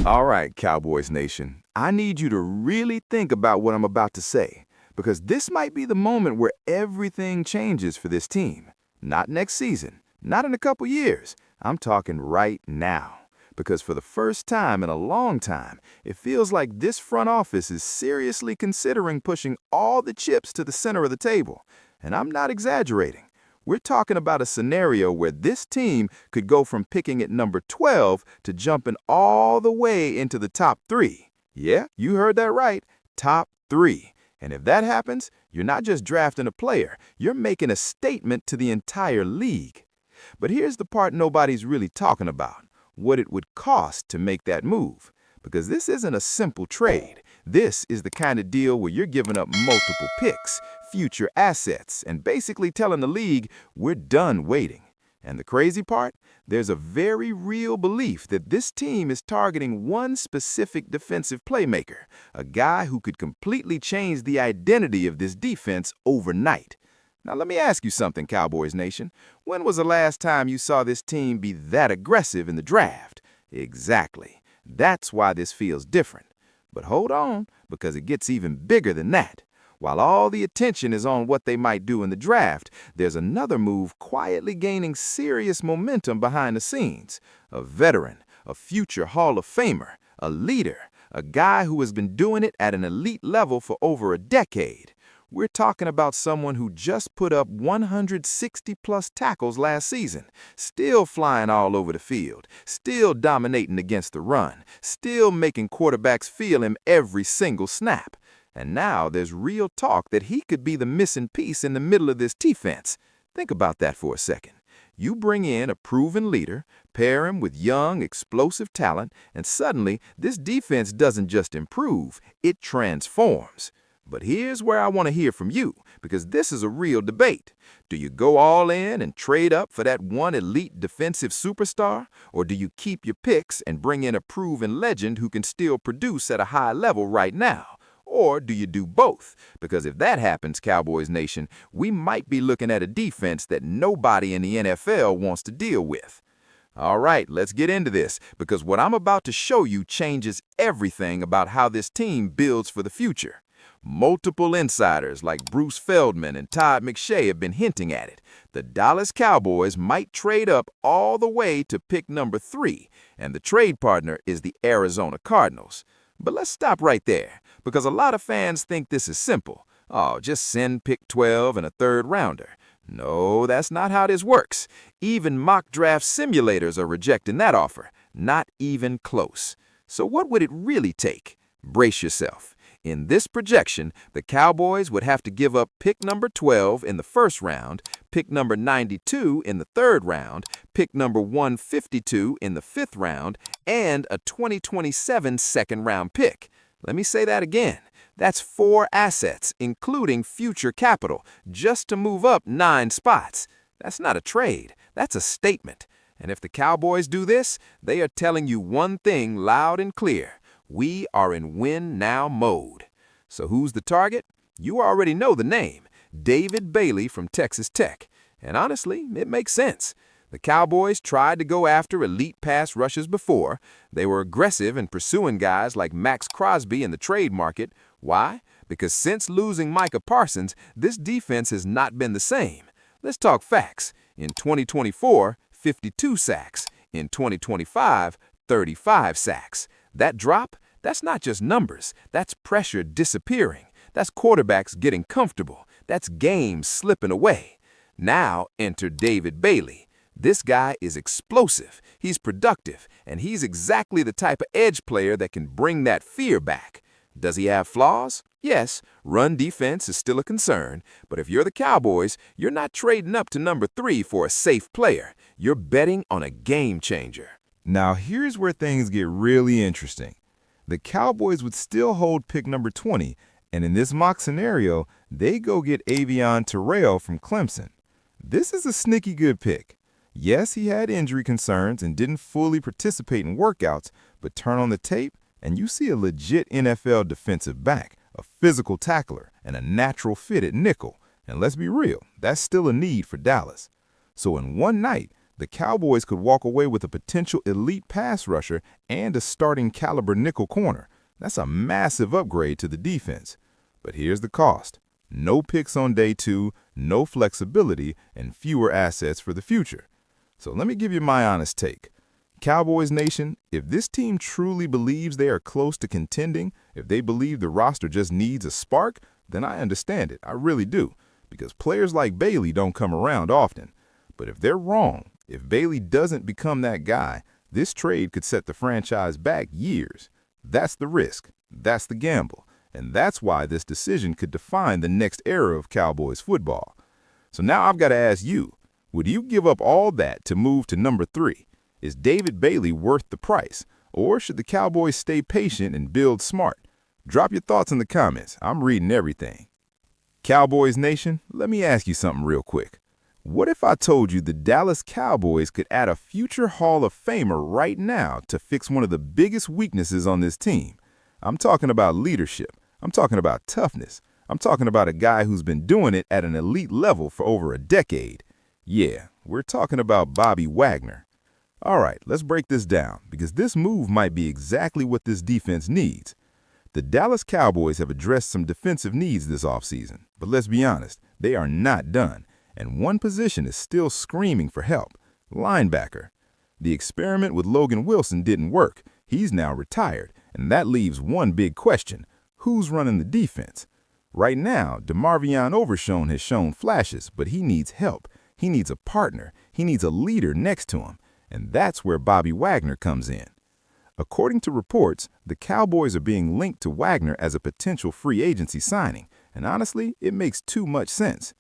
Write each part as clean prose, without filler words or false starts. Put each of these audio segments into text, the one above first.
All right, Cowboys Nation, I need you to really think about what I'm about to say, because this might be the moment where everything changes for this team. Not next season, not in a couple years. I'm talking right now. Because for the first time in a long time, it feels like this front office is seriously considering pushing all the chips to the center of the table. And I'm not exaggerating. We're talking about a scenario where this team could go from picking at number 12 to jumping all the way into the top 3. Yeah, you heard that right, top 3. And if that happens, you're not just drafting a player, you're making a statement to the entire league. But here's the part nobody's really talking about, what it would cost to make that move. Because this isn't a simple trade. This is the kind of deal where you're giving up multiple picks, future assets, and basically telling the league, we're done waiting. And the crazy part? There's a very real belief that this team is targeting one specific defensive playmaker, a guy who could completely change the identity of this defense overnight. Now let me ask you something, Cowboys Nation. When was the last time you saw this team be that aggressive in the draft? Exactly. That's why this feels different. But hold on, because it gets even bigger than that. While all the attention is on what they might do in the draft, there's another move quietly gaining serious momentum behind the scenes. A veteran, a future Hall of Famer, a leader, a guy who has been doing it at an elite level for over a decade. We're talking about someone who just put up 160-plus tackles last season, still flying all over the field, still dominating against the run, still making quarterbacks feel him every single snap. And now there's real talk that he could be the missing piece in the middle of this defense. Think about that for a second. You bring in a proven leader, pair him with young, explosive talent, and suddenly this defense doesn't just improve, it transforms. But here's where I want to hear from you, because this is a real debate. Do you go all in and trade up for that one elite defensive superstar? Or do you keep your picks and bring in a proven legend who can still produce at a high level right now? Or do you do both? Because if that happens, Cowboys Nation, we might be looking at a defense that nobody in the NFL wants to deal with. All right, let's get into this, because what I'm about to show you changes everything about how this team builds for the future. Multiple insiders like Bruce Feldman and Todd McShay have been hinting at it. The Dallas Cowboys might trade up all the way to pick number 3, and the trade partner is the Arizona Cardinals. But let's stop right there, because a lot of fans think this is simple. Oh, just send pick 12 and a third rounder. No, that's not how this works. Even mock draft simulators are rejecting that offer. Not even close. So what would it really take? Brace yourself. In this projection, the Cowboys would have to give up pick number 12 in the first round, pick number 92 in the third round, pick number 152 in the fifth round, and a 2027 second-round pick. Let me say that again. That's 4 assets, including future capital, just to move up 9 spots. That's not a trade. That's a statement. And if the Cowboys do this, they are telling you one thing loud and clear. We are in win-now mode. So who's the target? You already know the name, David Bailey from Texas Tech. And honestly, it makes sense. The Cowboys tried to go after elite pass rushers before. They were aggressive in pursuing guys like Max Crosby in the trade market. Why? Because since losing Micah Parsons, this defense has not been the same. Let's talk facts. In 2024, 52 sacks. In 2025, 35 sacks. That drop? That's not just numbers. That's pressure disappearing. That's quarterbacks getting comfortable. That's games slipping away. Now enter David Bailey. This guy is explosive, he's productive, and he's exactly the type of edge player that can bring that fear back. Does he have flaws? Yes, run defense is still a concern, but if you're the Cowboys, you're not trading up to number 3 for a safe player. You're betting on a game changer. Now here's where things get really interesting. The Cowboys would still hold pick number 20, and in this mock scenario, they go get Avion Terrell from Clemson. This is a sneaky good pick. Yes, he had injury concerns and didn't fully participate in workouts, but turn on the tape and you see a legit NFL defensive back, a physical tackler, and a natural fit at nickel. And let's be real, that's still a need for Dallas. So in one night, the Cowboys could walk away with a potential elite pass rusher and a starting caliber nickel corner. That's a massive upgrade to the defense. But here's the cost. No picks on day 2, no flexibility, and fewer assets for the future. So let me give you my honest take. Cowboys Nation, if this team truly believes they are close to contending, if they believe the roster just needs a spark, then I understand it. I really do. Because players like Bailey don't come around often. But if they're wrong, if Bailey doesn't become that guy, this trade could set the franchise back years. That's the risk. That's the gamble. And that's why this decision could define the next era of Cowboys football. So now I've got to ask you, would you give up all that to move to number 3? Is David Bailey worth the price? Or should the Cowboys stay patient and build smart? Drop your thoughts in the comments. I'm reading everything. Cowboys Nation, let me ask you something real quick. What if I told you the Dallas Cowboys could add a future Hall of Famer right now to fix one of the biggest weaknesses on this team? I'm talking about leadership. I'm talking about toughness. I'm talking about a guy who's been doing it at an elite level for over a decade. Yeah, we're talking about Bobby Wagner. All right, let's break this down, because this move might be exactly what this defense needs. The Dallas Cowboys have addressed some defensive needs this offseason, but let's be honest, they are not done, and one position is still screaming for help: linebacker. The experiment with Logan Wilson didn't work. He's now retired, and that leaves one big question: who's running the defense? Right now, DeMarvion Overshown has shown flashes, but he needs help. He needs a partner. He needs a leader next to him. And that's where Bobby Wagner comes in. According to reports, the Cowboys are being linked to Wagner as a potential free agency signing, and honestly, it makes too much sense.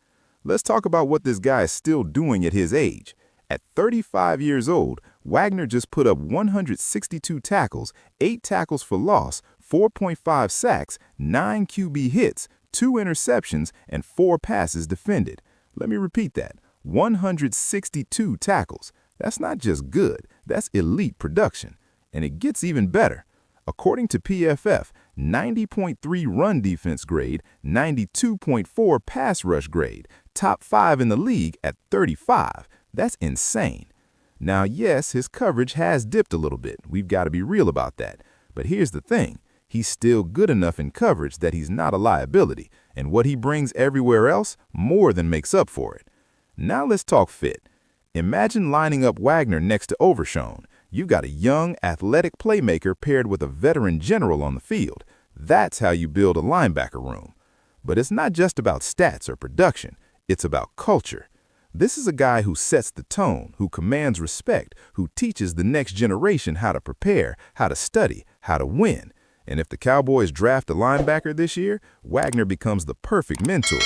Let's talk about what this guy is still doing at his age. At 35 years old, Wagner just put up 162 tackles, 8 tackles for loss, 4.5 sacks, 9 QB hits, 2 interceptions, and 4 passes defended. Let me repeat that: 162 tackles. That's not just good, that's elite production. And it gets even better. According to PFF, 90.3 run defense grade, 92.4 pass rush grade, top 5 in the league at 35. That's insane. Now, yes, his coverage has dipped a little bit. We've got to be real about that. But here's the thing. He's still good enough in coverage that he's not a liability, and what he brings everywhere else more than makes up for it. Now let's talk fit. Imagine lining up Wagner next to Overshown. You've got a young, athletic playmaker paired with a veteran general on the field. That's how you build a linebacker room. But it's not just about stats or production. It's about culture. This is a guy who sets the tone, who commands respect, who teaches the next generation how to prepare, how to study, how to win. And if the Cowboys draft a linebacker this year, Wagner becomes the perfect mentor.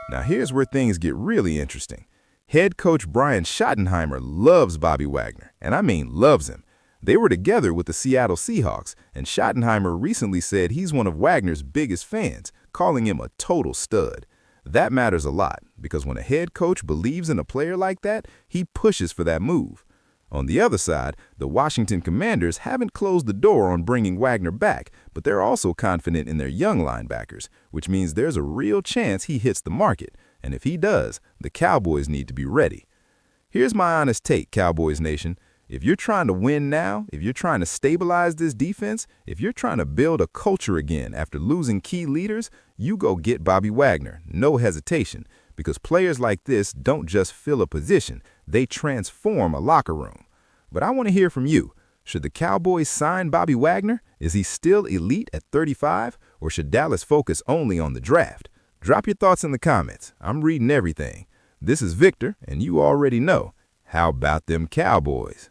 Now here's where things get really interesting. Head coach Brian Schottenheimer loves Bobby Wagner, and I mean loves him. They were together with the Seattle Seahawks, and Schottenheimer recently said he's one of Wagner's biggest fans, calling him a total stud. That matters a lot, because when a head coach believes in a player like that, he pushes for that move. On the other side, the Washington Commanders haven't closed the door on bringing Wagner back, but they're also confident in their young linebackers, which means there's a real chance he hits the market. And if he does, the Cowboys need to be ready. Here's my honest take, Cowboys Nation. If you're trying to win now, if you're trying to stabilize this defense, if you're trying to build a culture again after losing key leaders, you go get Bobby Wagner, no hesitation, because players like this don't just fill a position, they transform a locker room. But I want to hear from you. Should the Cowboys sign Bobby Wagner? Is he still elite at 35? Or should Dallas focus only on the draft? Drop your thoughts in the comments. I'm reading everything. This is Victor, and you already know. How about them Cowboys?